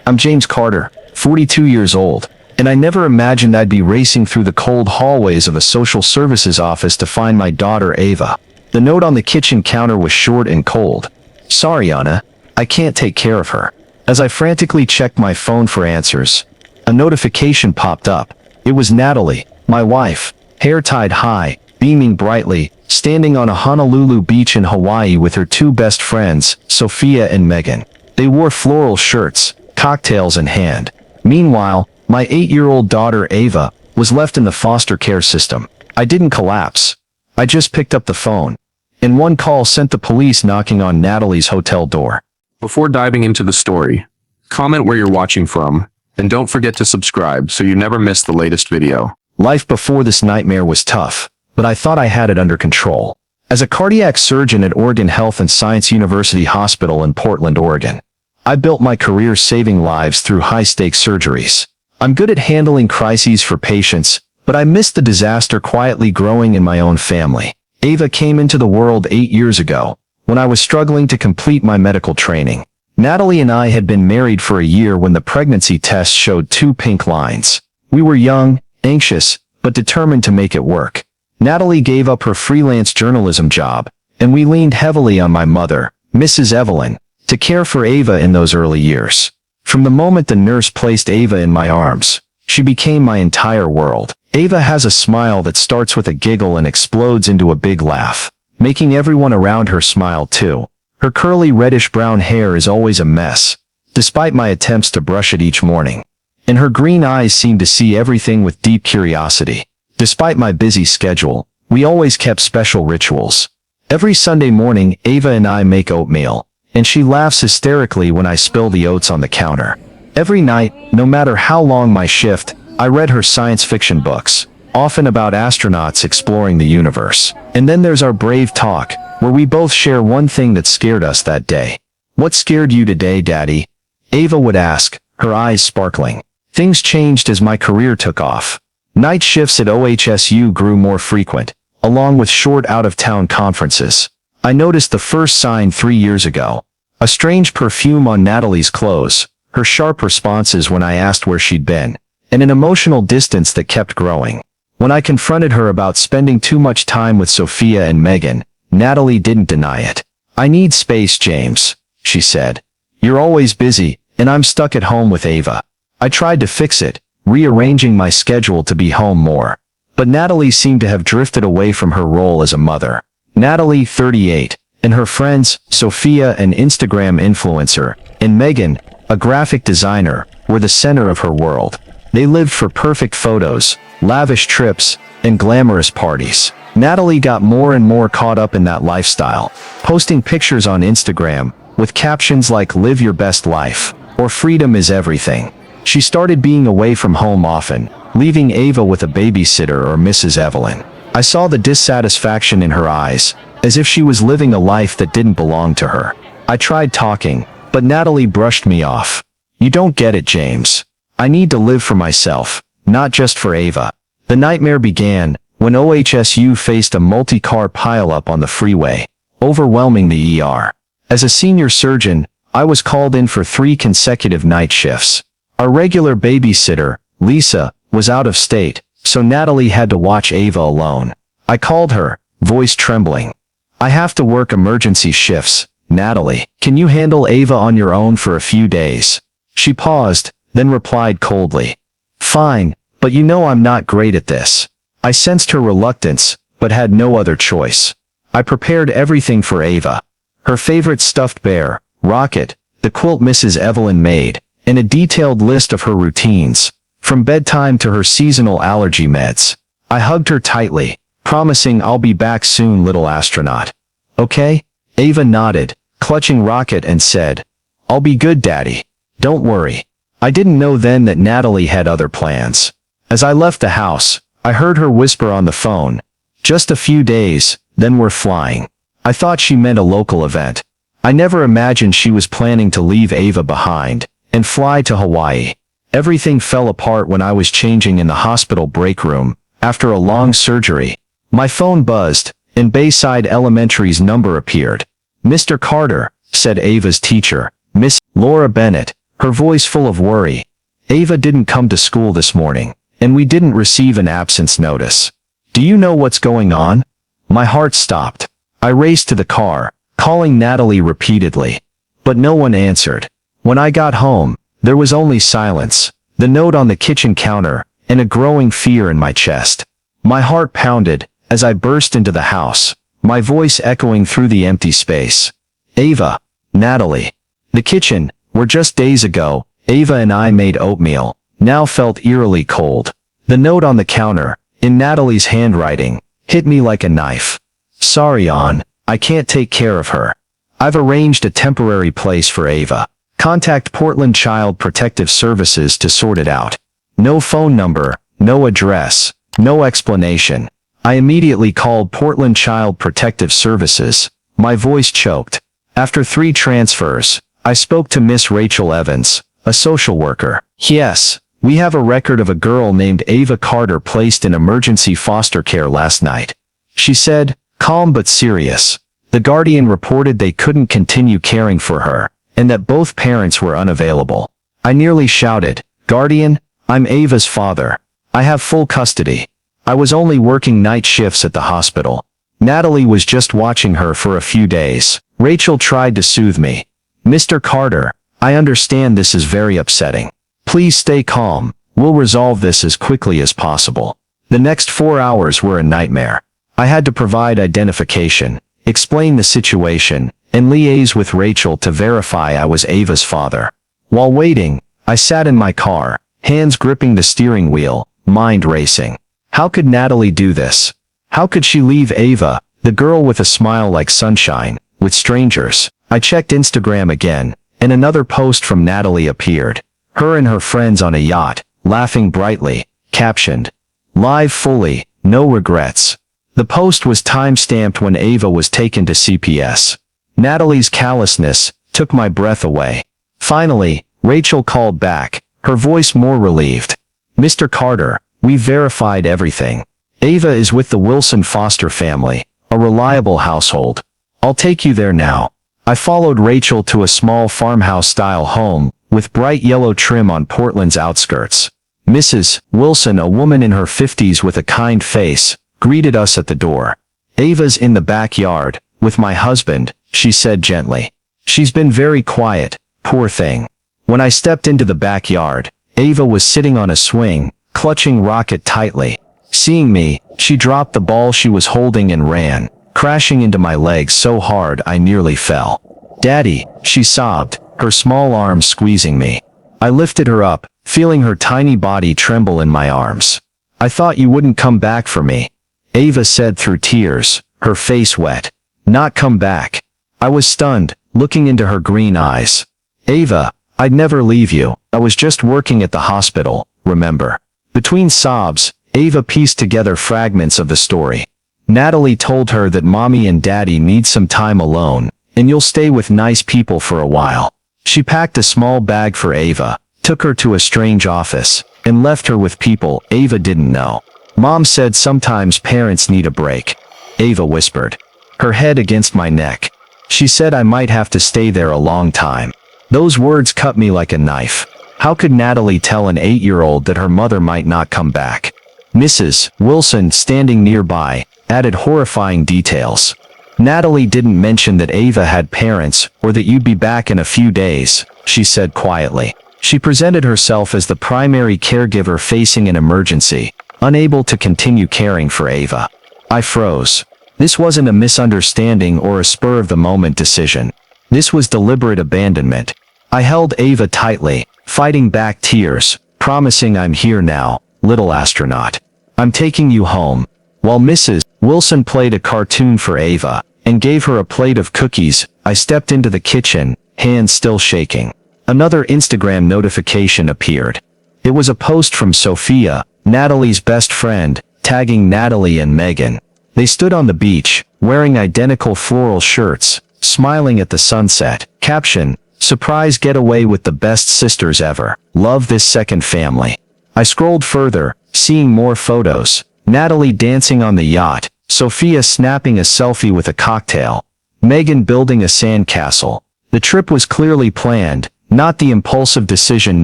I'm James Carter, 42 years old, and I never imagined I'd be racing through the cold hallways of a social services office to find my daughter Ava. The note on the kitchen counter was short and cold. "Sorry, Anna, I can't take care of her." As I frantically checked my phone for answers, a notification popped up. It was Natalie, my wife, hair tied high, beaming brightly, standing on a Honolulu beach in Hawaii with her two best friends, Sophia and Megan. They wore floral shirts, cocktails in hand. Meanwhile, my 8-year-old daughter Ava was left in the foster care system. I didn't collapse. I just picked up the phone, and one call sent the police knocking on Natalie's hotel door. Before diving into the story, comment where you're watching from, and don't forget to subscribe so you never miss the latest video. Life before this nightmare was tough, but I thought I had it under control. As a cardiac surgeon at Oregon Health and Science University Hospital in Portland, Oregon, I built my career saving lives through high-stakes surgeries. I'm good at handling crises for patients, but I missed the disaster quietly growing in my own family. Ava came into the world 8 years ago, when I was struggling to complete my medical training. Natalie and I had been married for a year when the pregnancy test showed 2 pink lines. We were young, anxious, but determined to make it work. Natalie gave up her freelance journalism job, and we leaned heavily on my mother, Mrs. Evelyn, to care for Ava in those early years. From the moment the nurse placed Ava in my arms, she became my entire world. Ava has a smile that starts with a giggle and explodes into a big laugh, making everyone around her smile too. Her curly reddish-brown hair is always a mess, despite my attempts to brush it each morning. And her green eyes seem to see everything with deep curiosity. Despite my busy schedule, we always kept special rituals. Every Sunday morning, Ava and I make oatmeal, and she laughs hysterically when I spill the oats on the counter. Every night, no matter how long my shift, I read her science fiction books, often about astronauts exploring the universe. And then there's our brave talk, where we both share one thing that scared us that day. "What scared you today, Daddy?" Ava would ask, her eyes sparkling. Things changed as my career took off. Night shifts at OHSU grew more frequent, along with short out-of-town conferences. I noticed the first sign 3 years ago. A strange perfume on Natalie's clothes, her sharp responses when I asked where she'd been, and an emotional distance that kept growing. When I confronted her about spending too much time with Sophia and Megan, Natalie didn't deny it. "I need space, James," she said. "You're always busy, and I'm stuck at home with Ava." I tried to fix it, rearranging my schedule to be home more. But Natalie seemed to have drifted away from her role as a mother. Natalie, 38, and her friends, Sophia, an Instagram influencer, and Megan, a graphic designer, were the center of her world. They lived for perfect photos, lavish trips, and glamorous parties. Natalie got more and more caught up in that lifestyle, posting pictures on Instagram, with captions like "Live your best life," or "Freedom is everything." She started being away from home often, leaving Ava with a babysitter or Mrs. Evelyn. I saw the dissatisfaction in her eyes, as if she was living a life that didn't belong to her. I tried talking, but Natalie brushed me off. "You don't get it, James. I need to live for myself, not just for Ava." The nightmare began when OHSU faced a multi-car pileup on the freeway, overwhelming the ER. As a senior surgeon, I was called in for 3 consecutive night shifts. Our regular babysitter, Lisa, was out of state, so Natalie had to watch Ava alone. I called her, voice trembling. "I have to work emergency shifts, Natalie. Can you handle Ava on your own for a few days?" She paused, then replied coldly, "Fine, but you know I'm not great at this." I sensed her reluctance, but had no other choice. I prepared everything for Ava. Her favorite stuffed bear, Rocket, the quilt Mrs. Evelyn made, and a detailed list of her routines, from bedtime to her seasonal allergy meds. I hugged her tightly, promising "I'll be back soon, little astronaut." "Okay?" Ava nodded, clutching Rocket, and said, "I'll be good, Daddy. Don't worry." I didn't know then that Natalie had other plans. As I left the house, I heard her whisper on the phone, "Just a few days, then we're flying." I thought she meant a local event. I never imagined she was planning to leave Ava behind and fly to Hawaii. Everything fell apart when I was changing in the hospital break room after a long surgery. My phone buzzed, and Bayside Elementary's number appeared. "Mr. Carter," said Ava's teacher, "Miss Laura Bennett, her voice full of worry. Ava didn't come to school this morning, and we didn't receive an absence notice. Do you know what's going on? My heart stopped. I raced to the car, calling Natalie repeatedly. But no one answered. When I got home, there was only silence, the note on the kitchen counter, and a growing fear in my chest. My heart pounded as I burst into the house, my voice echoing through the empty space. Ava, Natalie. The kitchen, where just days ago, Ava and I made oatmeal, now felt eerily cold. The note on the counter, in Natalie's handwriting, hit me like a knife. Sorry, Ann, I can't take care of her. I've arranged a temporary place for Ava. Contact Portland Child Protective Services to sort it out. No phone number, no address, no explanation. I immediately called Portland Child Protective Services. My voice choked. After 3 transfers, I spoke to Miss Rachel Evans, a social worker. Yes, we have a record of a girl named Ava Carter placed in emergency foster care last night. She said, calm but serious. The guardian reported they couldn't continue caring for her, and that both parents were unavailable. I nearly shouted, Guardian, I'm Ava's father. I have full custody. I was only working night shifts at the hospital. Natalie was just watching her for a few days. Rachel tried to soothe me. Mr. Carter, I understand this is very upsetting. Please stay calm. We'll resolve this as quickly as possible. The next 4 hours were a nightmare. I had to provide identification, explain the situation, and liaise with Rachel to verify I was Ava's father. While waiting, I sat in my car, hands gripping the steering wheel, mind racing. How could Natalie do this? How could she leave Ava, the girl with a smile like sunshine, with strangers? I checked Instagram again, and another post from Natalie appeared. Her and her friends on a yacht, laughing brightly, captioned, Live fully, no regrets. The post was time-stamped when Ava was taken to CPS. Natalie's callousness took my breath away. Finally, Rachel called back, her voice more relieved. Mr. Carter, we verified everything. Ava is with the Wilson foster family, a reliable household. I'll take you there now. I followed Rachel to a small farmhouse-style home, with bright yellow trim on Portland's outskirts. Mrs. Wilson, a woman in her 50s with a kind face, greeted us at the door. Ava's in the backyard, with my husband, she said gently. She's been very quiet, poor thing. When I stepped into the backyard, Ava was sitting on a swing, clutching Rocket tightly. Seeing me, she dropped the ball she was holding and ran, crashing into my legs so hard I nearly fell. Daddy, she sobbed, her small arms squeezing me. I lifted her up, feeling her tiny body tremble in my arms. I thought you wouldn't come back for me, Ava said through tears, her face wet. Not come back. I was stunned, looking into her green eyes. Ava, I'd never leave you. I was just working at the hospital, remember? Between sobs, Ava pieced together fragments of the story. Natalie told her that mommy and daddy need some time alone, and you'll stay with nice people for a while. She packed a small bag for Ava, took her to a strange office, and left her with people Ava didn't know. Mom said sometimes parents need a break. Ava whispered, her head against my neck. She said I might have to stay there a long time. Those words cut me like a knife. How could Natalie tell an 8-year-old that her mother might not come back? Mrs. Wilson, standing nearby, added horrifying details. Natalie didn't mention that Ava had parents, or that you'd be back in a few days, she said quietly. She presented herself as the primary caregiver facing an emergency, unable to continue caring for Ava. I froze. This wasn't a misunderstanding or a spur-of-the-moment decision. This was deliberate abandonment. I held Ava tightly, fighting back tears, promising I'm here now, little astronaut. I'm taking you home. While Mrs. Wilson played a cartoon for Ava, and gave her a plate of cookies, I stepped into the kitchen, hands still shaking. Another Instagram notification appeared. It was a post from Sophia, Natalie's best friend, tagging Natalie and Megan. They stood on the beach, wearing identical floral shirts, smiling at the sunset. Caption, surprise getaway with the best sisters ever. Love this second family. I scrolled further, seeing more photos. Natalie dancing on the yacht, Sophia snapping a selfie with a cocktail, Megan building a sandcastle. The trip was clearly planned, not the impulsive decision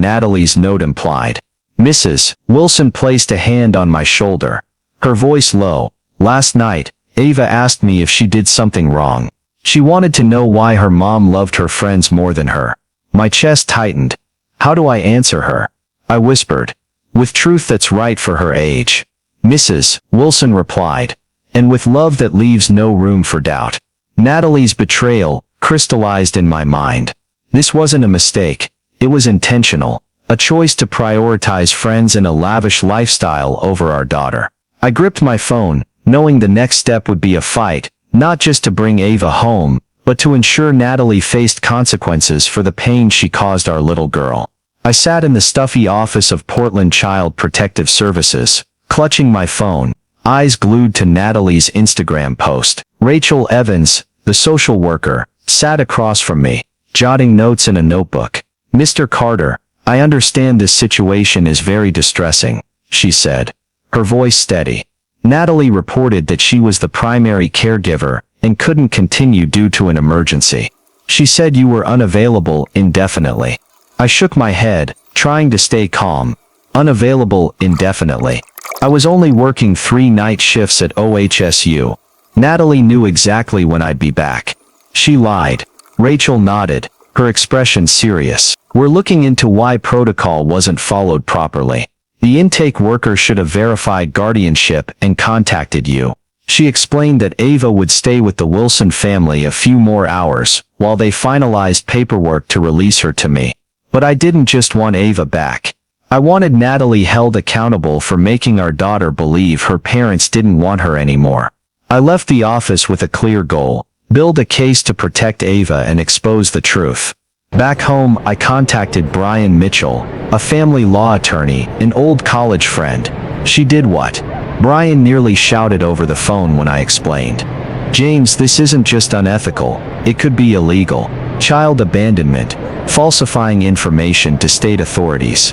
Natalie's note implied. Mrs. Wilson placed a hand on my shoulder, her voice low. Last night, Ava asked me if she did something wrong. She wanted to know why her mom loved her friends more than her. My chest tightened. How do I answer her? I whispered, with truth that's right for her age. Mrs. Wilson replied, and with love that leaves no room for doubt. Natalie's betrayal crystallized in my mind. This wasn't a mistake. It was intentional, a choice to prioritize friends and a lavish lifestyle over our daughter. I gripped my phone, knowing the next step would be a fight, not just to bring Ava home, but to ensure Natalie faced consequences for the pain she caused our little girl. I sat in the stuffy office of Portland Child Protective Services, clutching my phone, eyes glued to Natalie's Instagram post. Rachel Evans, the social worker, sat across from me, jotting notes in a notebook. Mr. Carter, I understand this situation is very distressing, she said, her voice steady. Natalie reported that she was the primary caregiver and couldn't continue due to an emergency. She said you were unavailable indefinitely. I shook my head, trying to stay calm. Unavailable indefinitely. I was only working 3 night shifts at OHSU. Natalie knew exactly when I'd be back. She lied. Rachel nodded, her expression serious. We're looking into why protocol wasn't followed properly. The intake worker should have verified guardianship and contacted you. She explained that Ava would stay with the Wilson family a few more hours, while they finalized paperwork to release her to me. But I didn't just want Ava back. I wanted Natalie held accountable for making our daughter believe her parents didn't want her anymore. I left the office with a clear goal: build a case to protect Ava and expose the truth. Back home, I contacted Brian Mitchell, a family law attorney, an old college friend. She did what? Brian nearly shouted over the phone when I explained. James, this isn't just unethical, it could be illegal. Child abandonment, falsifying information to state authorities.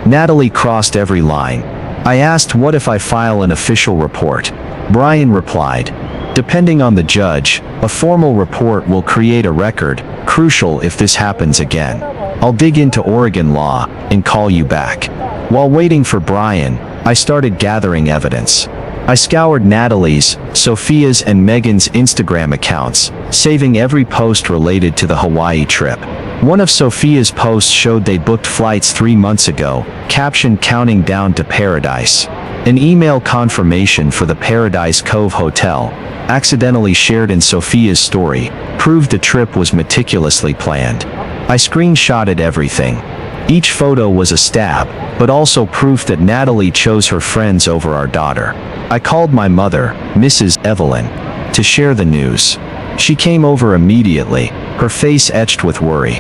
Natalie crossed every line. I asked, what if I file an official report? Brian replied, depending on the judge, a formal report will create a record, crucial if this happens again. I'll dig into Oregon law and call you back. While waiting for Brian, I started gathering evidence. I scoured Natalie's, Sophia's and Megan's Instagram accounts, saving every post related to the Hawaii trip. One of Sophia's posts showed they booked flights 3 months ago, captioned counting down to paradise. An email confirmation for the Paradise Cove Hotel, accidentally shared in Sophia's story, proved the trip was meticulously planned. I screenshotted everything. Each photo was a stab, but also proof that Natalie chose her friends over our daughter. I called my mother, Mrs. Evelyn, to share the news. She came over immediately, her face etched with worry.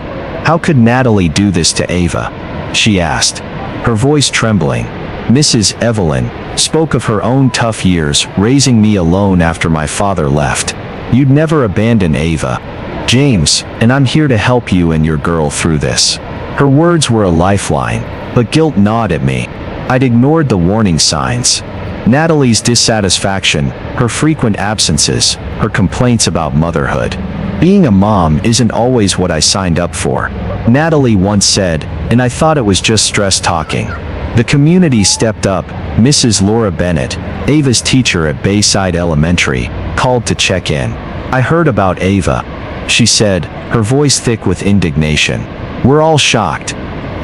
How could Natalie do this to Ava? She asked, her voice trembling. Mrs. Evelyn spoke of her own tough years raising me alone after my father left. You'd never abandon Ava, James, and I'm here to help you and your girl through this. Her words were a lifeline, but guilt gnawed at me. I'd ignored the warning signs. Natalie's dissatisfaction, her frequent absences, her complaints about motherhood. Being a mom isn't always what I signed up for, Natalie once said, and I thought it was just stress talking. The community stepped up. Mrs. Laura Bennett, Ava's teacher at Bayside Elementary, called to check in. I heard about Ava, she said, her voice thick with indignation. We're all shocked.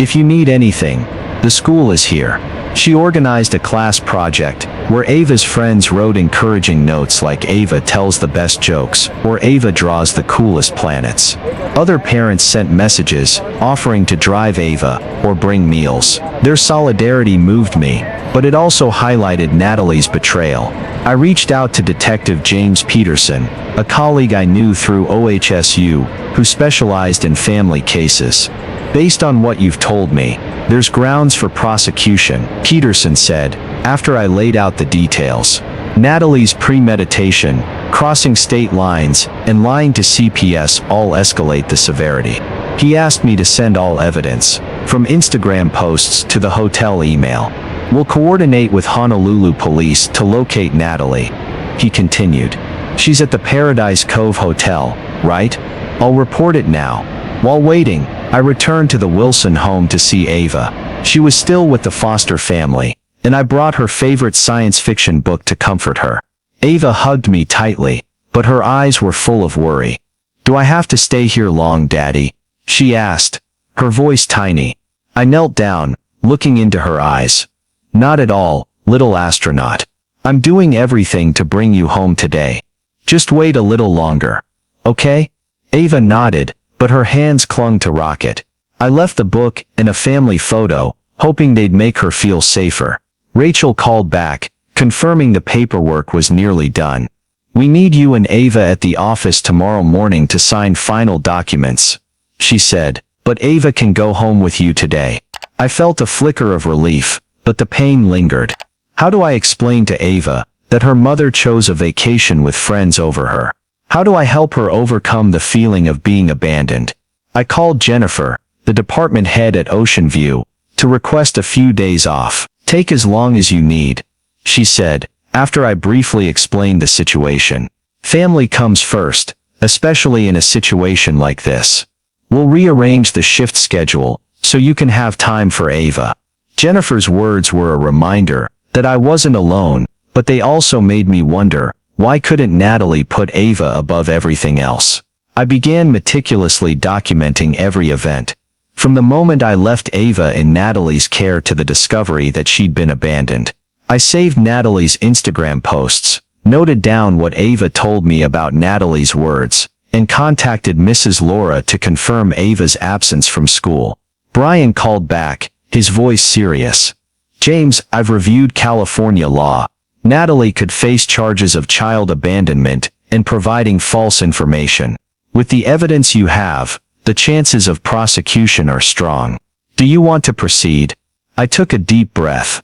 If you need anything, the school is here. She organized a class project where Ava's friends wrote encouraging notes like Ava tells the best jokes or Ava draws the coolest planets. Other parents sent messages offering to drive Ava or bring meals. Their solidarity moved me, but it also highlighted Natalie's betrayal. I reached out to Detective James Peterson, a colleague I knew through OHSU, who specialized in family cases. Based on what you've told me, there's grounds for prosecution, Peterson said, after I laid out the details. Natalie's premeditation, crossing state lines, and lying to CPS all escalate the severity. He asked me to send all evidence, from Instagram posts to the hotel email. We'll coordinate with Honolulu police to locate Natalie. He continued. She's at the Paradise Cove Hotel, right? I'll report it now. While waiting, I returned to the Wilson home to see Ava. She was still with the foster family, and I brought her favorite science fiction book to comfort her. Ava hugged me tightly, but her eyes were full of worry. "Do I have to stay here long, Daddy?" she asked, her voice tiny. I knelt down, looking into her eyes. "Not at all, little astronaut. I'm doing everything to bring you home today. Just wait a little longer. Okay?" Ava nodded, but her hands clung to Rocket. I left the book and a family photo, hoping they'd make her feel safer. Rachel called back, confirming the paperwork was nearly done. "We need you and Ava at the office tomorrow morning to sign final documents," she said, "but Ava can go home with you today." I felt a flicker of relief, but the pain lingered. How do I explain to Ava that her mother chose a vacation with friends over her? How do I help her overcome the feeling of being abandoned? I called Jennifer, the department head at Ocean View, to request a few days off. "Take as long as you need," she said, after I briefly explained the situation. "Family comes first, especially in a situation like this. We'll rearrange the shift schedule so you can have time for Ava." Jennifer's words were a reminder that I wasn't alone, but they also made me wonder, why couldn't Natalie put Ava above everything else? I began meticulously documenting every event, from the moment I left Ava in Natalie's care to the discovery that she'd been abandoned. I saved Natalie's Instagram posts, noted down what Ava told me about Natalie's words, and contacted Mrs. Laura to confirm Ava's absence from school. Brian called back, his voice serious. "James, I've reviewed California law. Natalie could face charges of child abandonment and providing false information. With the evidence you have, the chances of prosecution are strong. Do you want to proceed?" I took a deep breath.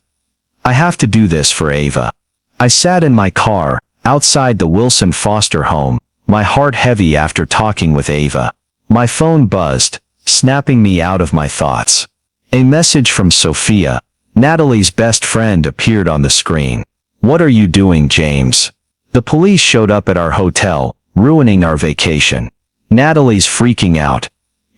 I have to do this for Ava. I sat in my car, outside the Wilson foster home, my heart heavy after talking with Ava. My phone buzzed, snapping me out of my thoughts. A message from Sophia, Natalie's best friend, appeared on the screen. "What are you doing, James? The police showed up at our hotel, ruining our vacation. Natalie's freaking out.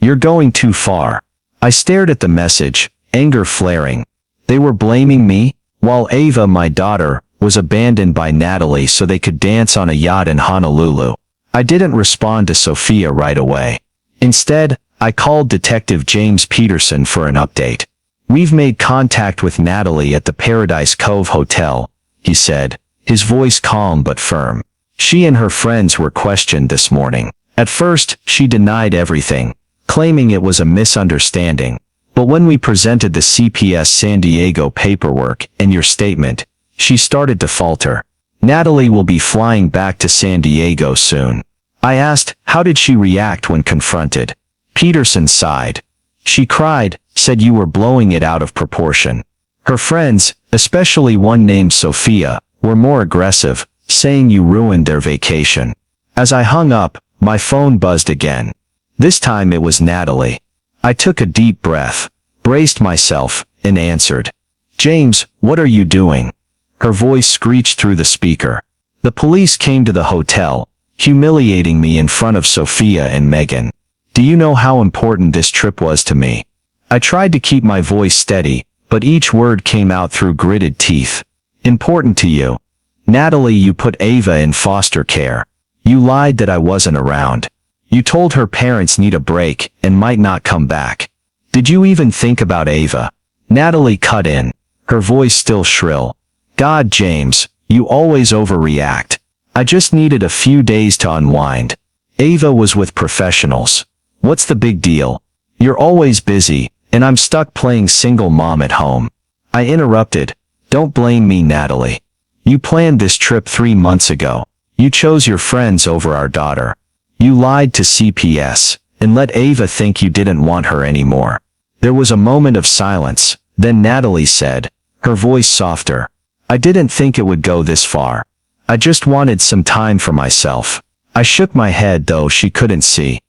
You're going too far." I stared at the message, anger flaring. They were blaming me, while Ava, my daughter, was abandoned by Natalie so they could dance on a yacht in Honolulu. I didn't respond to Sophia right away. Instead, I called Detective James Peterson for an update. "We've made contact with Natalie at the Paradise Cove Hotel," he said, his voice calm but firm. "She and her friends were questioned this morning. At first, she denied everything, claiming it was a misunderstanding. But when we presented the CPS San Diego paperwork and your statement, she started to falter. Natalie will be flying back to San Diego soon." I asked, how did she react when confronted? Peterson sighed. "She cried, said you were blowing it out of proportion. Her friends, especially one named Sophia, were more aggressive, saying you ruined their vacation." As I hung up, my phone buzzed again. This time it was Natalie. I took a deep breath, braced myself, and answered. "James, what are you doing?" Her voice screeched through the speaker. "The police came to the hotel, humiliating me in front of Sophia and Megan. Do you know how important this trip was to me?" I tried to keep my voice steady, but each word came out through gritted teeth. "Important to you. Natalie, you put Ava in foster care. You lied that I wasn't around. You told her parents need a break and might not come back. Did you even think about Ava?" Natalie cut in, her voice still shrill. "God, James, you always overreact. I just needed a few days to unwind. Ava was with professionals. What's the big deal? You're always busy, and I'm stuck playing single mom at home." I interrupted. "Don't blame me, Natalie. You planned this trip 3 months ago. You chose your friends over our daughter. You lied to CPS, and let Ava think you didn't want her anymore." There was a moment of silence, then Natalie said, her voice softer, "I didn't think it would go this far. I just wanted some time for myself." I shook my head, though she couldn't see.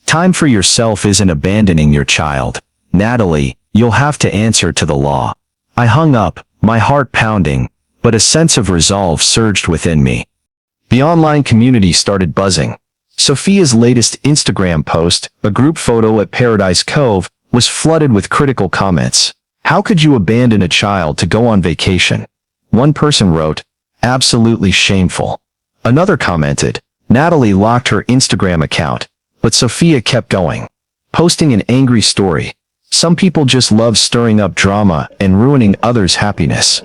"Time for yourself isn't abandoning your child. Natalie, you'll have to answer to the law." I hung up, my heart pounding, but a sense of resolve surged within me. The online community started buzzing. Sophia's latest Instagram post, a group photo at Paradise Cove, was flooded with critical comments. How could you abandon a child to go on vacation? One person wrote, absolutely shameful. Another commented, Natalie locked her Instagram account, but Sophia kept going, posting an angry story. Some people just love stirring up drama and ruining others' happiness.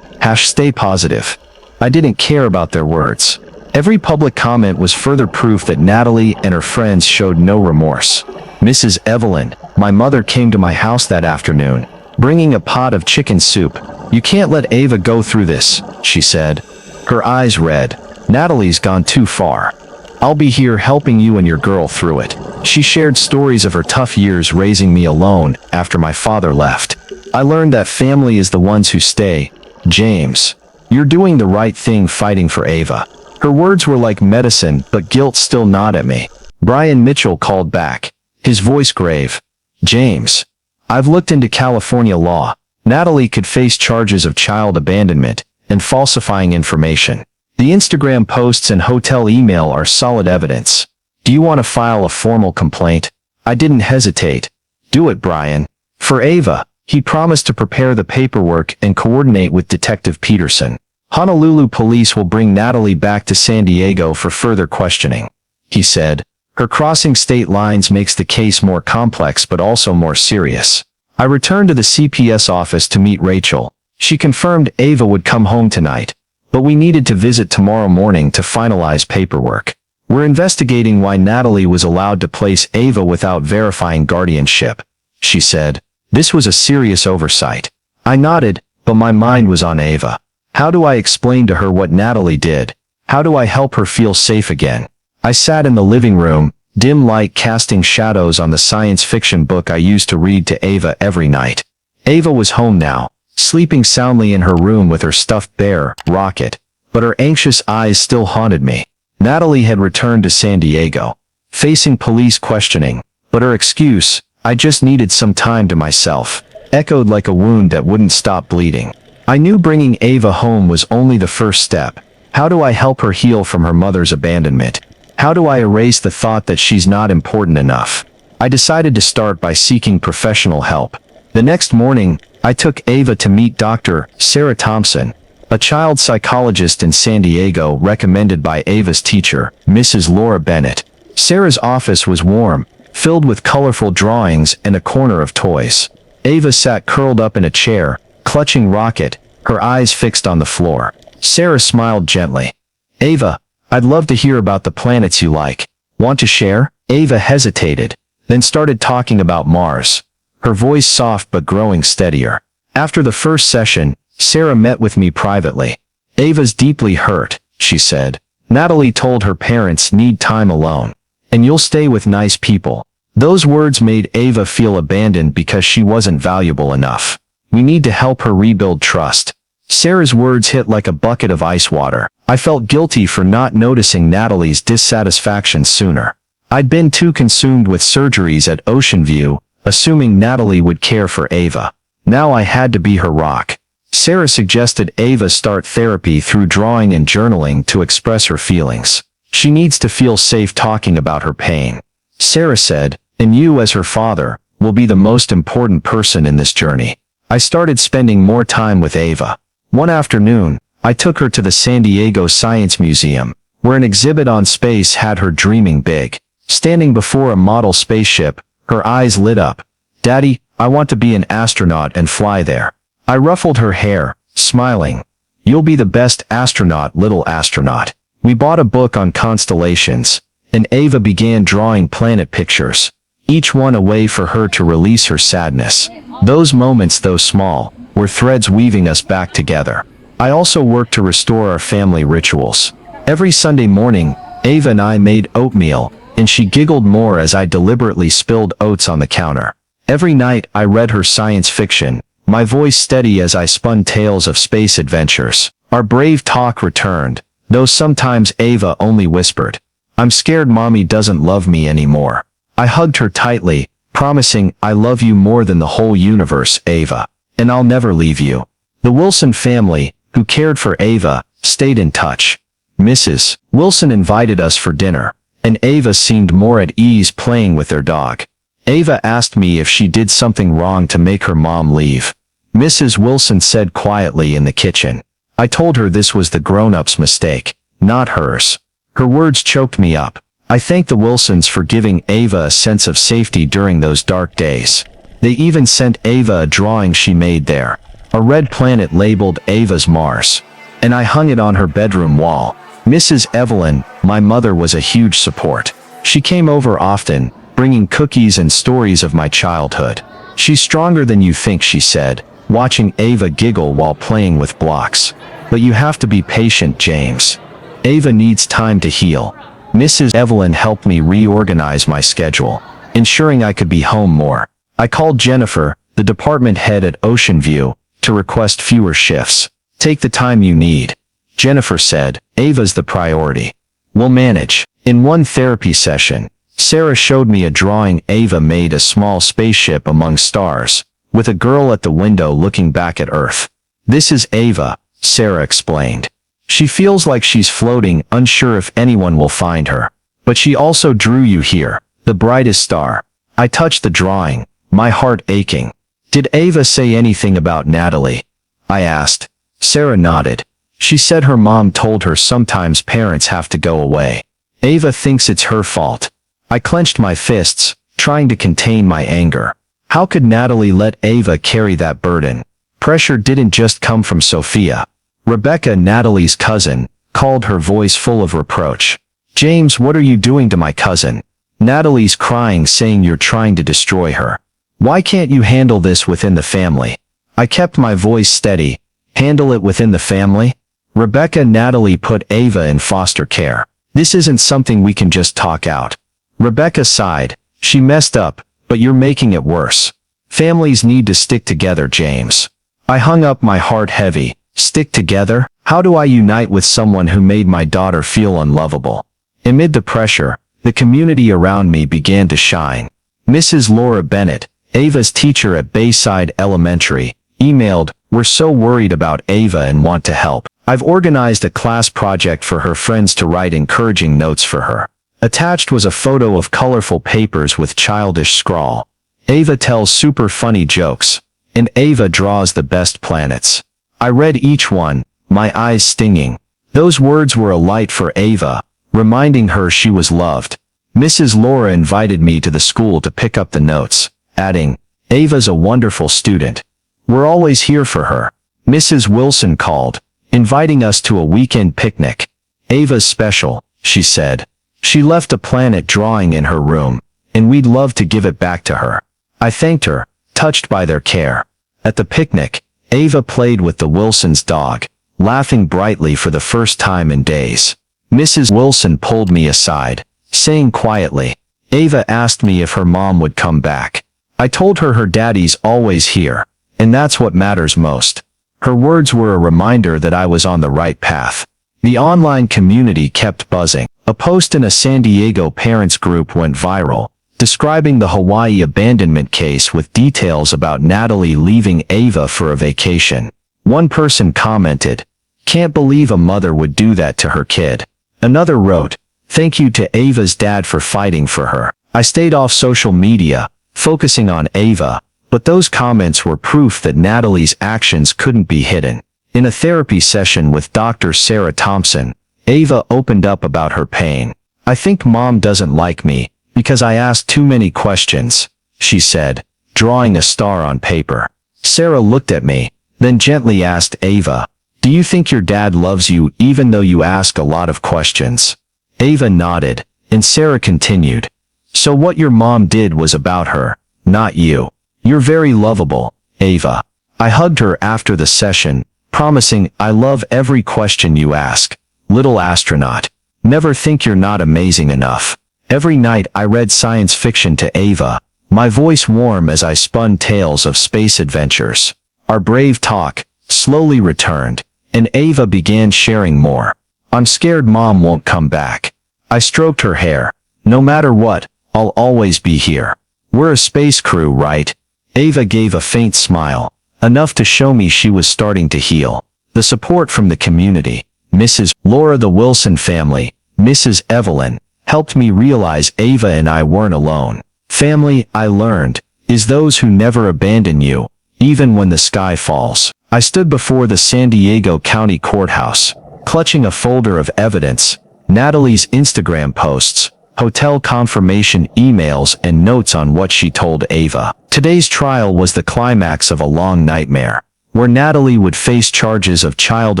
Stay positive. I didn't care about their words. Every public comment was further proof that Natalie and her friends showed no remorse. Mrs. Evelyn, my mother, came to my house that afternoon, bringing a pot of chicken soup. You can't let Ava go through this, she said. Her eyes red. Natalie's gone too far. I'll be here helping you and your girl through it. She shared stories of her tough years raising me alone after my father left. I learned that family is the ones who stay. James, you're doing the right thing fighting for Ava. Her words were like medicine, but guilt still gnawed at me. Brian Mitchell called back, his voice grave. James, I've looked into California law. Natalie could face charges of child abandonment and falsifying information. The Instagram posts and hotel email are solid evidence. Do you want to file a formal complaint? I didn't hesitate. Do it, Brian. For Ava, he promised to prepare the paperwork and coordinate with Detective Peterson. Honolulu police will bring Natalie back to San Diego for further questioning, he said. Her crossing state lines makes the case more complex but also more serious. I returned to the CPS office to meet Rachel. She confirmed Ava would come home tonight, but we needed to visit tomorrow morning to finalize paperwork. We're investigating why Natalie was allowed to place Ava without verifying guardianship, she said. This was a serious oversight. I nodded, but my mind was on Ava. How do I explain to her what Natalie did? How do I help her feel safe again? I sat in the living room, dim light casting shadows on the science fiction book I used to read to Ava every night. Ava was home now, sleeping soundly in her room with her stuffed bear, Rocket, but her anxious eyes still haunted me. Natalie had returned to San Diego, facing police questioning, but her excuse, I just needed some time to myself, echoed like a wound that wouldn't stop bleeding. I knew bringing Ava home was only the first step. How do I help her heal from her mother's abandonment? How do I erase the thought that she's not important enough? I decided to start by seeking professional help. The next morning, I took Ava to meet Dr. Sarah Thompson, a child psychologist in San Diego recommended by Ava's teacher, Mrs. Laura Bennett. Sarah's office was warm, filled with colorful drawings and a corner of toys. Ava sat curled up in a chair, clutching Rocket, her eyes fixed on the floor. Sarah smiled gently. Ava, I'd love to hear about the planets you like. Want to share? Ava hesitated, then started talking about Mars, her voice soft but growing steadier. After the first session, Sarah met with me privately. Ava's deeply hurt, she said. Natalie told her parents need time alone. And you'll stay with nice people. Those words made Ava feel abandoned because she wasn't valuable enough. We need to help her rebuild trust. Sarah's words hit like a bucket of ice water. I felt guilty for not noticing Natalie's dissatisfaction sooner. I'd been too consumed with surgeries at Ocean View, assuming Natalie would care for Ava. Now I had to be her rock. Sarah suggested Ava start therapy through drawing and journaling to express her feelings. She needs to feel safe talking about her pain. Sarah said, and you as her father, will be the most important person in this journey. I started spending more time with Ava. One afternoon, I took her to the San Diego Science Museum, where an exhibit on space had her dreaming big. Standing before a model spaceship, her eyes lit up. Daddy, I want to be an astronaut and fly there. I ruffled her hair, smiling. You'll be the best astronaut, little astronaut. We bought a book on constellations, and Ava began drawing planet pictures, each one a way for her to release her sadness. Those moments, though small, were threads weaving us back together. I also worked to restore our family rituals. Every Sunday morning, Ava and I made oatmeal, and she giggled more as I deliberately spilled oats on the counter. Every night I read her science fiction, my voice steady as I spun tales of space adventures. Our brave talk returned, though sometimes Ava only whispered, I'm scared mommy doesn't love me anymore. I hugged her tightly, promising, I love you more than the whole universe, Ava, and I'll never leave you. The Wilson family, who cared for Ava, stayed in touch. Mrs. Wilson invited us for dinner. and Ava seemed more at ease playing with their dog. Ava asked me if she did something wrong to make her mom leave. Mrs. Wilson said quietly in the kitchen. I told her this was the grown-up's mistake, not hers. Her words choked me up. I thanked the Wilsons for giving Ava a sense of safety during those dark days. They even sent Ava a drawing she made there, a red planet labeled Ava's Mars, and I hung it on her bedroom wall. Mrs. Evelyn, my mother, was a huge support. She came over often, bringing cookies and stories of my childhood. She's stronger than you think, she said, watching Ava giggle while playing with blocks. But you have to be patient, James. Ava needs time to heal. Mrs. Evelyn helped me reorganize my schedule, ensuring I could be home more. I called Jennifer, the department head at Ocean View, to request fewer shifts. Take the time you need. Jennifer said, Ava's the priority. We'll manage. In one therapy session, Sarah showed me a drawing Ava made, a small spaceship among stars, with a girl at the window looking back at Earth. This is Ava, Sarah explained. She feels like she's floating, unsure if anyone will find her. But she also drew you here, the brightest star. I touched the drawing, my heart aching. Did Ava say anything about Natalie? I asked. Sarah nodded. She said her mom told her sometimes parents have to go away. Ava thinks it's her fault. I clenched my fists, trying to contain my anger. How could Natalie let Ava carry that burden? Pressure didn't just come from Sophia. Rebecca, Natalie's cousin, called, her voice full of reproach. James, what are you doing to my cousin? Natalie's crying, saying you're trying to destroy her. Why can't you handle this within the family? I kept my voice steady. Handle it within the family? Rebecca, Natalie put Ava in foster care. This isn't something we can just talk out. Rebecca sighed. She messed up, but you're making it worse. Families need to stick together, James. I hung up, my heart heavy. Stick together? How do I unite with someone who made my daughter feel unlovable? Amid the pressure, the community around me began to shine. Mrs. Laura Bennett, Ava's teacher at Bayside Elementary, emailed, "We're so worried about Ava and want to help. I've organized a class project for her friends to write encouraging notes for her." Attached was a photo of colorful papers with childish scrawl. Ava tells super funny jokes, and Ava draws the best planets. I read each one, my eyes stinging. Those words were a light for Ava, reminding her she was loved. Mrs. Laura invited me to the school to pick up the notes, adding, "Ava's a wonderful student. We're always here for her." Mrs. Wilson called, inviting us to a weekend picnic. "Ava's special," she said. "She left a planet drawing in her room, and we'd love to give it back to her." I thanked her, touched by their care. At the picnic, Ava played with the Wilsons' dog, laughing brightly for the first time in days. Mrs. Wilson pulled me aside, saying quietly, "Ava asked me if her mom would come back. I told her her daddy's always here, and that's what matters most." Her words were a reminder that I was on the right path. The online community kept buzzing. A post in a San Diego parents group went viral, describing the Hawaii abandonment case with details about Natalie leaving Ava for a vacation. One person commented, "Can't believe a mother would do that to her kid." Another wrote, "Thank you to Ava's dad for fighting for her." I stayed off social media, focusing on Ava, but those comments were proof that Natalie's actions couldn't be hidden. In a therapy session with Dr. Sarah Thompson, Ava opened up about her pain. "I think mom doesn't like me, because I asked too many questions," she said, drawing a star on paper. Sarah looked at me, then gently asked Ava, "Do you think your dad loves you even though you ask a lot of questions?" Ava nodded, and Sarah continued, "So what your mom did was about her, not you. You're very lovable, Ava." I hugged her after the session, promising, "I love every question you ask, little astronaut. Never think you're not amazing enough." Every night I read science fiction to Ava, my voice warm as I spun tales of space adventures. Our brave talk slowly returned, and Ava began sharing more. "I'm scared mom won't come back." I stroked her hair. "No matter what, I'll always be here. We're a space crew, right?" Ava gave a faint smile, enough to show me she was starting to heal. The support from the community, Mrs. Laura, the Wilson family, Mrs. Evelyn, helped me realize Ava and I weren't alone. Family, I learned, is those who never abandon you, even when the sky falls. I stood before the San Diego County Courthouse, clutching a folder of evidence, Natalie's Instagram posts, hotel confirmation emails, and notes on what she told Ava. Today's trial was the climax of a long nightmare, where Natalie would face charges of child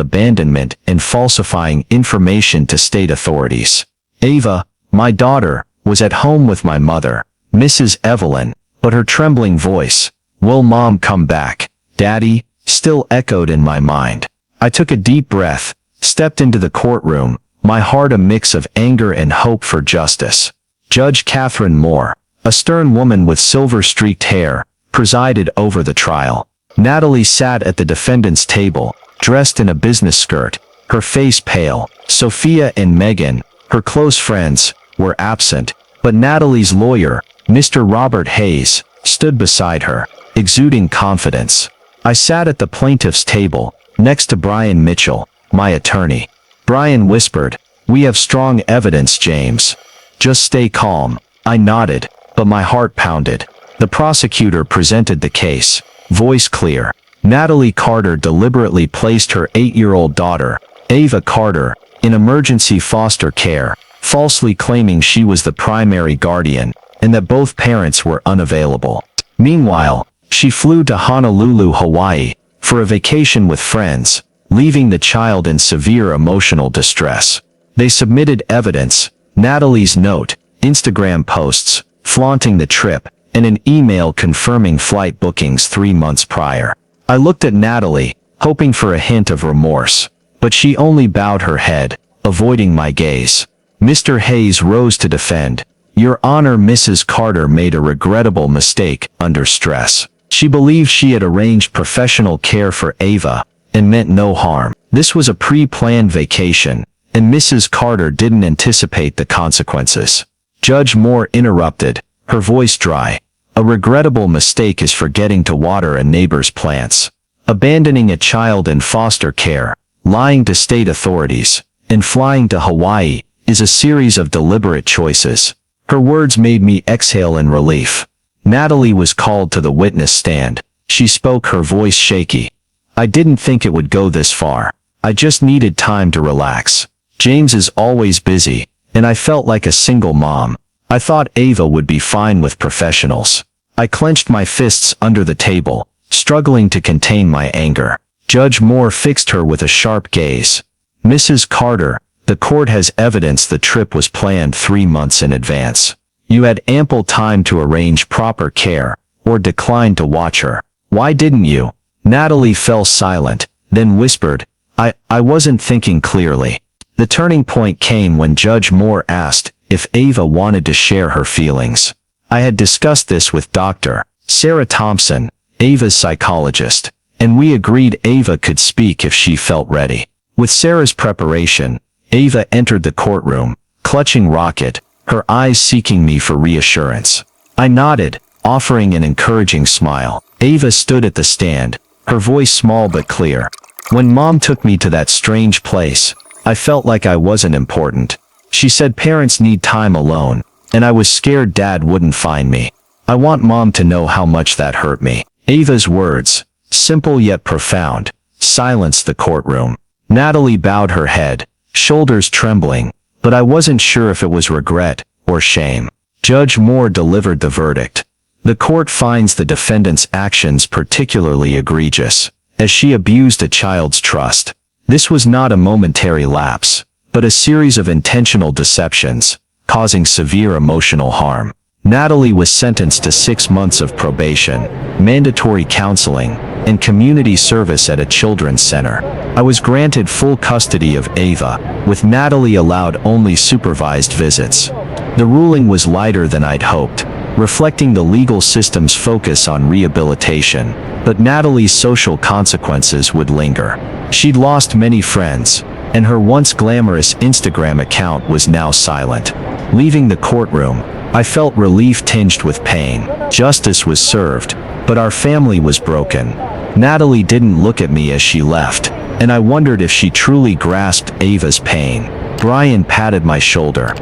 abandonment and falsifying information to state authorities. Ava, my daughter, was at home with my mother, Mrs. Evelyn, but her trembling voice, "Will Mom come back, Daddy?" still echoed in my mind. I took a deep breath, stepped into the courtroom, my heart a mix of anger and hope for justice. Judge Catherine Moore, a stern woman with silver-streaked hair, presided over the trial. Natalie sat at the defendant's table, dressed in a business skirt, her face pale. Sophia and Megan, her close friends, were absent, but Natalie's lawyer, Mr. Robert Hayes, stood beside her, exuding confidence. I sat at the plaintiff's table, next to Brian Mitchell, my attorney. Brian whispered, "We have strong evidence, James. Just stay calm." I nodded, but my heart pounded. The prosecutor presented the case, voice clear. Natalie Carter deliberately placed her 8-year-old daughter, Ava Carter, in emergency foster care, falsely claiming she was the primary guardian, and that both parents were unavailable. Meanwhile, she flew to Honolulu, Hawaii, for a vacation with friends, leaving the child in severe emotional distress. They submitted evidence, Natalie's note, Instagram posts, flaunting the trip, and an email confirming flight bookings 3 months prior. I looked at Natalie, hoping for a hint of remorse, but she only bowed her head, avoiding my gaze. Mr. Hayes rose to defend. "Your Honor, Mrs. Carter made a regrettable mistake under stress. She believed she had arranged professional care for Ava, and meant no harm. This was a pre-planned vacation, and Mrs. Carter didn't anticipate the consequences." Judge Moore interrupted, her voice dry. "A regrettable mistake is forgetting to water a neighbor's plants. Abandoning a child in foster care, lying to state authorities, and flying to Hawaii is a series of deliberate choices." Her words made me exhale in relief. Natalie was called to the witness stand. She spoke, her voice shaky. "I didn't think it would go this far. I just needed time to relax. James is always busy, and I felt like a single mom. I thought Ava would be fine with professionals." I clenched my fists under the table, struggling to contain my anger. Judge Moore fixed her with a sharp gaze. "Mrs. Carter, the court has evidence the trip was planned 3 months in advance. You had ample time to arrange proper care, or decline to watch her. Why didn't you?" Natalie fell silent, then whispered, I wasn't thinking clearly." The turning point came when Judge Moore asked if Ava wanted to share her feelings. I had discussed this with Dr. Sarah Thompson, Ava's psychologist, and we agreed Ava could speak if she felt ready. With Sarah's preparation, Ava entered the courtroom, clutching Rocket, her eyes seeking me for reassurance. I nodded, offering an encouraging smile. Ava stood at the stand, her voice small but clear. "When Mom took me to that strange place, I felt like I wasn't important. She said parents need time alone, and I was scared Dad wouldn't find me. I want Mom to know how much that hurt me." Ava's words, simple yet profound, silenced the courtroom. Natalie bowed her head, shoulders trembling, but I wasn't sure if it was regret or shame. Judge Moore delivered the verdict. "The court finds the defendant's actions particularly egregious, as she abused a child's trust. This was not a momentary lapse, but a series of intentional deceptions, causing severe emotional harm." Natalie was sentenced to 6 months of probation, mandatory counseling, and community service at a children's center. I was granted full custody of Ava, with Natalie allowed only supervised visits. The ruling was lighter than I'd hoped, reflecting the legal system's focus on rehabilitation, but Natalie's social consequences would linger. She'd lost many friends, and her once glamorous Instagram account was now silent. Leaving the courtroom, I felt relief tinged with pain. Justice was served, but our family was broken. Natalie didn't look at me as she left, and I wondered if she truly grasped Ava's pain. Brian patted my shoulder.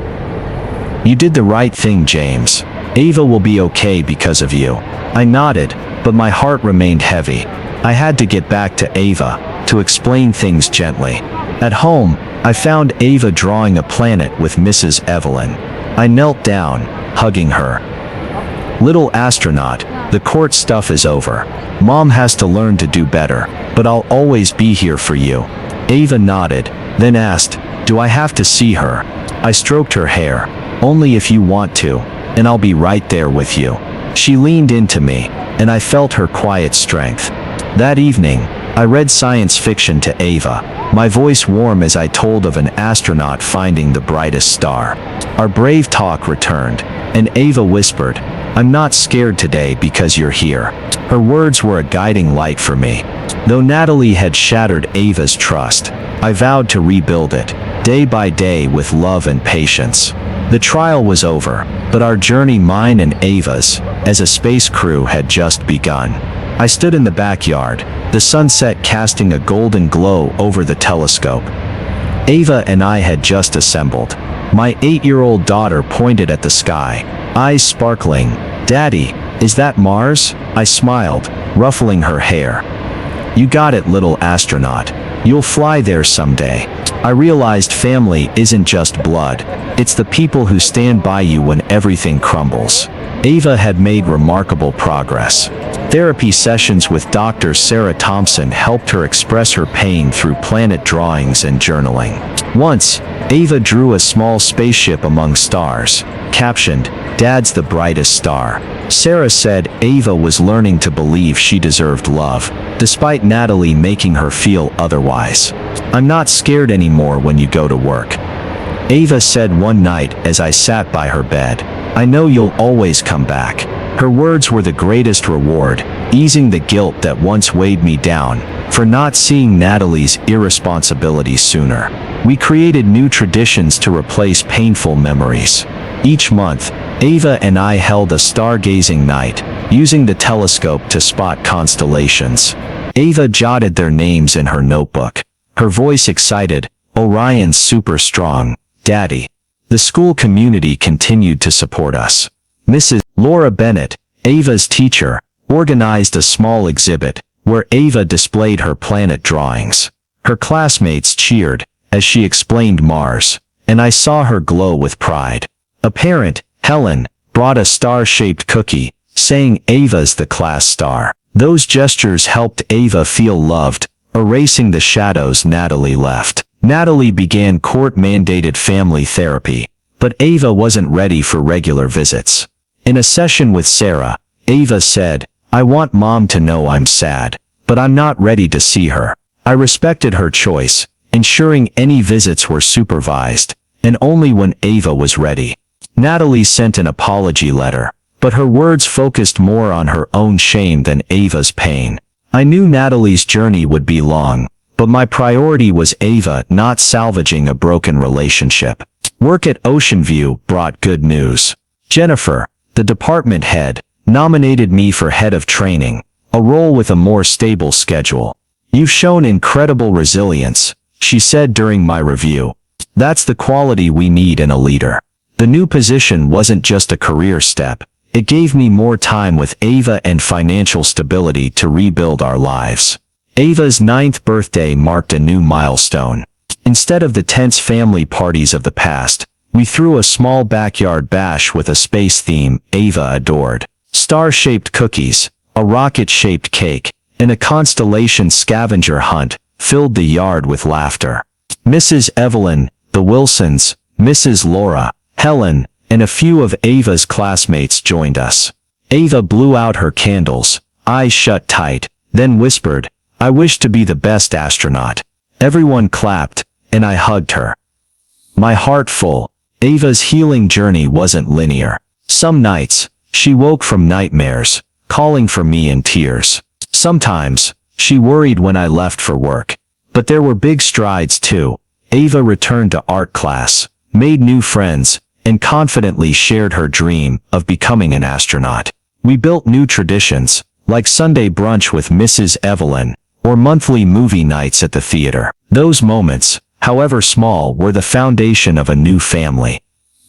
You did the right thing, James. Ava will be okay because of you. I nodded, but my heart remained heavy. I had to get back to Ava, to explain things gently. At home, I found Ava drawing a planet with Mrs. Evelyn. I knelt down, hugging her. Little astronaut, the court stuff is over. Mom has to learn to do better, but I'll always be here for you. Ava nodded, then asked, do I have to see her? I stroked her hair. Only if you want to, and I'll be right there with you. She leaned into me, and I felt her quiet strength. That evening, I read science fiction to Ava, my voice warm as I told of an astronaut finding the brightest star. Our brave talk returned, and Ava whispered, I'm not scared today because you're here. Her words were a guiding light for me. Though Natalie had shattered Ava's trust, I vowed to rebuild it, day by day with love and patience. The trial was over, but our journey, mine and Ava's, as a space crew had just begun. I stood in the backyard, the sunset casting a golden glow over the telescope. Ava and I had just assembled. My 8-year-old daughter pointed at the sky, eyes sparkling. Daddy, is that Mars? I smiled, ruffling her hair. You got it, little astronaut. You'll fly there someday. I realized family isn't just blood. It's the people who stand by you when everything crumbles. Ava had made remarkable progress. Therapy sessions with Dr. Sarah Thompson helped her express her pain through planet drawings and journaling. Once, Ava drew a small spaceship among stars, captioned, Dad's the brightest star. Sarah said Ava was learning to believe she deserved love, despite Natalie making her feel otherwise. I'm not scared anymore when you go to work. Ava said one night as I sat by her bed, I know you'll always come back. Her words were the greatest reward, easing the guilt that once weighed me down, for not seeing Natalie's irresponsibility sooner. We created new traditions to replace painful memories. Each month, Ava and I held a stargazing night, using the telescope to spot constellations. Ava jotted their names in her notebook. Her voice excited, Orion's super strong, Daddy. The school community continued to support us. Mrs. Laura Bennett, Ava's teacher, organized a small exhibit, where Ava displayed her planet drawings. Her classmates cheered, as she explained Mars, and I saw her glow with pride. A parent, Helen, brought a star-shaped cookie, saying Ava's the class star. Those gestures helped Ava feel loved, erasing the shadows Natalie left. Natalie began court-mandated family therapy, but Ava wasn't ready for regular visits. In a session with Sarah, Ava said, I want Mom to know I'm sad, but I'm not ready to see her. I respected her choice, ensuring any visits were supervised, and only when Ava was ready. Natalie sent an apology letter, but her words focused more on her own shame than Ava's pain. I knew Natalie's journey would be long, but my priority was Ava not salvaging a broken relationship. Work at Ocean View brought good news. Jennifer, the department head, nominated me for head of training, a role with a more stable schedule. You've shown incredible resilience, she said during my review. That's the quality we need in a leader. The new position wasn't just a career step. It gave me more time with Ava and financial stability to rebuild our lives. Ava's 9th birthday marked a new milestone. Instead of the tense family parties of the past, we threw a small backyard bash with a space theme Ava adored. Star-shaped cookies, a rocket-shaped cake, and a constellation scavenger hunt filled the yard with laughter. Mrs. Evelyn, the Wilsons, Mrs. Laura, Helen, and a few of Ava's classmates joined us. Ava blew out her candles, eyes shut tight, then whispered, I wish to be the best astronaut. Everyone clapped, and I hugged her. My heart full. Ava's healing journey wasn't linear. Some nights, she woke from nightmares, calling for me in tears. Sometimes, she worried when I left for work. But there were big strides too. Ava returned to art class, made new friends, and confidently shared her dream of becoming an astronaut. We built new traditions, like Sunday brunch with Mrs. Evelyn, or monthly movie nights at the theater. Those moments, however small, were the foundation of a new family.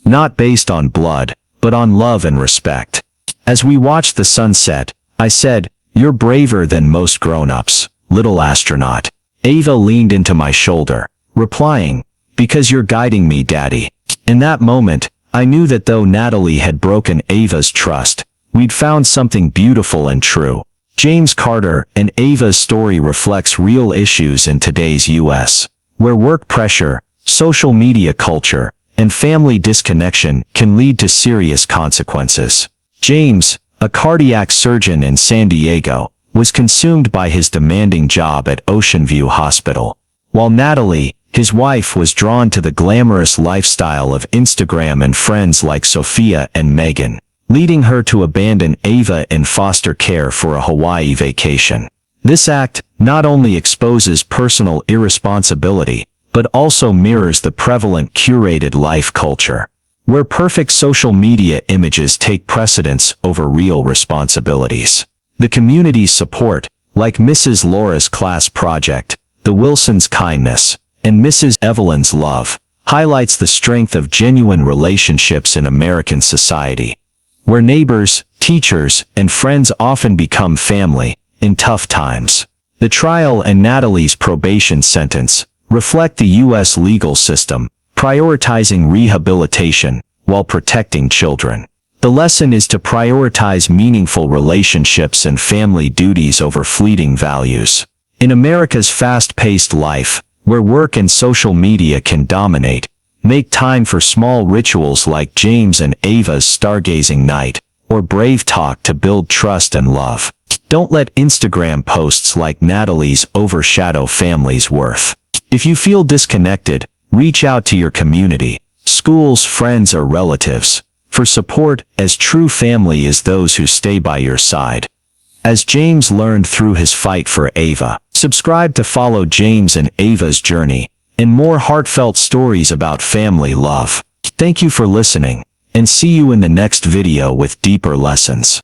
not based on blood, but on love and respect. As we watched the sunset, I said, "You're braver than most grown-ups, little astronaut." Ava leaned into my shoulder, replying, "Because you're guiding me, Daddy." In that moment, I knew that though Natalie had broken Ava's trust, we'd found something beautiful and true. James Carter and Ava's story reflects real issues in today's U.S., where work pressure, social media culture, and family disconnection can lead to serious consequences. James, a cardiac surgeon in San Diego, was consumed by his demanding job at Ocean View Hospital, while Natalie, his wife, was drawn to the glamorous lifestyle of Instagram and friends like Sophia and Megan, leading her to abandon Ava in foster care for a Hawaii vacation. This act not only exposes personal irresponsibility, but also mirrors the prevalent curated life culture, where perfect social media images take precedence over real responsibilities. The community's support, like Mrs. Laura's class project, the Wilsons' kindness, and Mrs. Evelyn's love, highlights the strength of genuine relationships in American society, where neighbors, teachers, and friends often become family in tough times. The trial and Natalie's probation sentence reflect the U.S. legal system, prioritizing rehabilitation while protecting children. The lesson is to prioritize meaningful relationships and family duties over fleeting values. In America's fast-paced life, where work and social media can dominate, make time for small rituals like James and Ava's stargazing night, or brave talk to build trust and love. Don't let Instagram posts like Natalie's overshadow family's worth. If you feel disconnected, reach out to your community, schools, friends, or relatives for support, as true family is those who stay by your side. As James learned through his fight for Ava, subscribe to follow James and Ava's journey and more heartfelt stories about family love. Thank you for listening, and see you in the next video with deeper lessons.